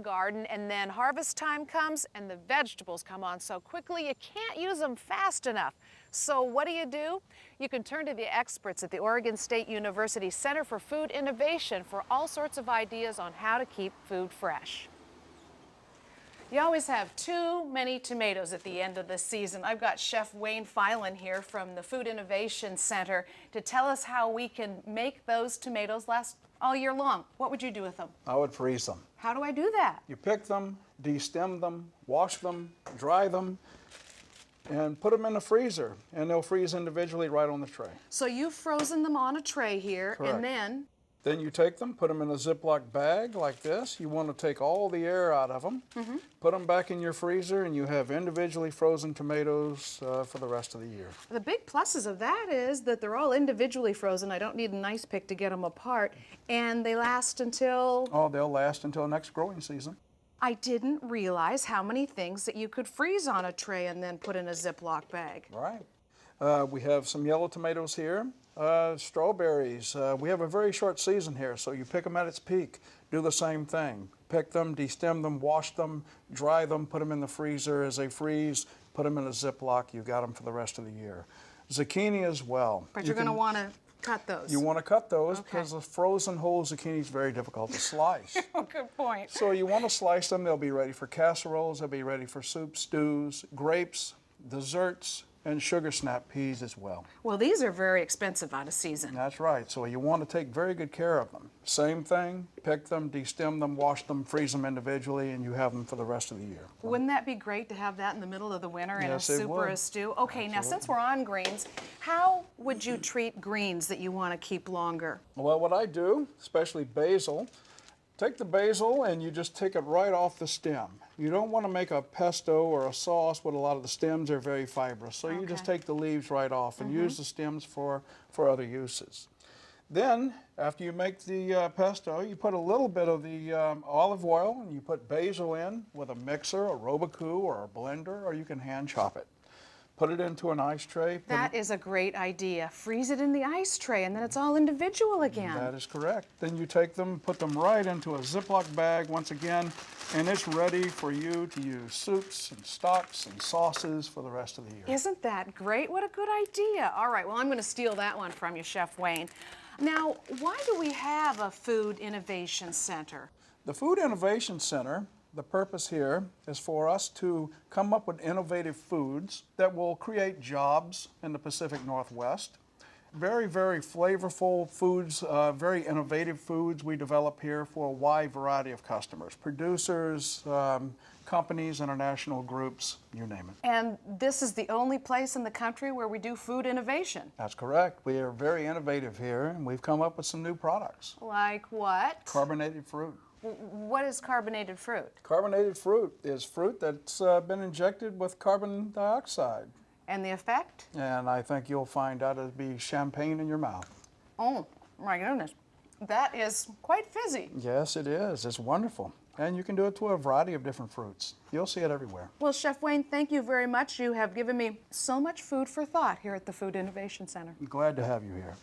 garden, and then harvest time comes and the vegetables come on so quickly you can't use them fast enough. So what do? You can turn to the experts at the Oregon State University Center for Food Innovation for all sorts of ideas on how to keep food fresh. You always have too many tomatoes at the end of the season. I've got Chef Wayne Filan here from the Food Innovation Center to tell us how we can make those tomatoes last all year long. What would you do with them? I would freeze them. How do I do that? You pick them, destem them, wash them, dry them, and put them in the freezer, and they'll freeze individually right on the tray. So you've frozen them on a tray here, Correct. and then? Then you take them, put them in a Ziploc bag like this. You want to take all the air out of them, put them back in your freezer, and you have individually frozen tomatoes for the rest of the year. The big pluses of that is that they're all individually frozen. I don't need an ice pick to get them apart, and they last until? Oh, they'll last until next growing season. I didn't realize how many things that you could freeze on a tray and then put in a Ziploc bag. Right. We have some yellow tomatoes here, strawberries. We have a very short season here, so you pick them at its peak. Do the same thing. Pick them, destem them, wash them, dry them, put them in the freezer. As they freeze, put them in a Ziploc. You've got them for the rest of the year. Zucchini as well. But you're going to want to cut those. You want to cut those because the frozen whole zucchini is very difficult to slice. Good point. So you want to slice them. They'll be ready for casseroles. They'll be ready for soup, stews, grapes, desserts, and sugar snap peas as well. Well, these are very expensive out of season. That's right. So you want to take very good care of them. Same thing, pick them, destem them, wash them, freeze them individually, and you have them for the rest of the year. Wouldn't that be great to have that in the middle of the winter in a soup or a stew? Okay, now since we're on greens, how would you treat greens that you want to keep longer? Well, what I do, especially basil, take the basil and you just take it right off the stem. You don't want to make a pesto or a sauce with a lot of the stems are very fibrous. So you just take the leaves right off and use the stems for other uses. Then, after you make the pesto, you put a little bit of the olive oil and you put basil in with a mixer, a Robikou or a blender, or you can hand chop it. Put it into an ice tray. That is a great idea. Freeze it in the ice tray and then it's all individual again. That is correct. Then you take them, put them right into a Ziploc bag once again, and it's ready for you to use soups and stocks and sauces for the rest of the year. Isn't that great? What a good idea. All right, well, I'm going to steal that one from you, Chef Wayne. Now, why do we have a Food Innovation Center? The Food Innovation Center, the purpose here is for us to come up with innovative foods that will create jobs in the Pacific Northwest. Very, very flavorful foods, very innovative foods we develop here for a wide variety of customers, producers, companies, international groups, you name it. And this is the only place in the country where we do food innovation. That's correct. We are very innovative here, and we've come up with some new products. Like what? Carbonated fruit. What is carbonated fruit? Carbonated fruit is fruit that's been injected with carbon dioxide. And the effect? And I think you'll find out it'll be champagne in your mouth. Oh, my goodness. That is quite fizzy. Yes, it is. It's wonderful. And you can do it to a variety of different fruits. You'll see it everywhere. Well, Chef Wayne, thank you very much. You have given me so much food for thought here at the Food Innovation Center. I'm glad to have you here.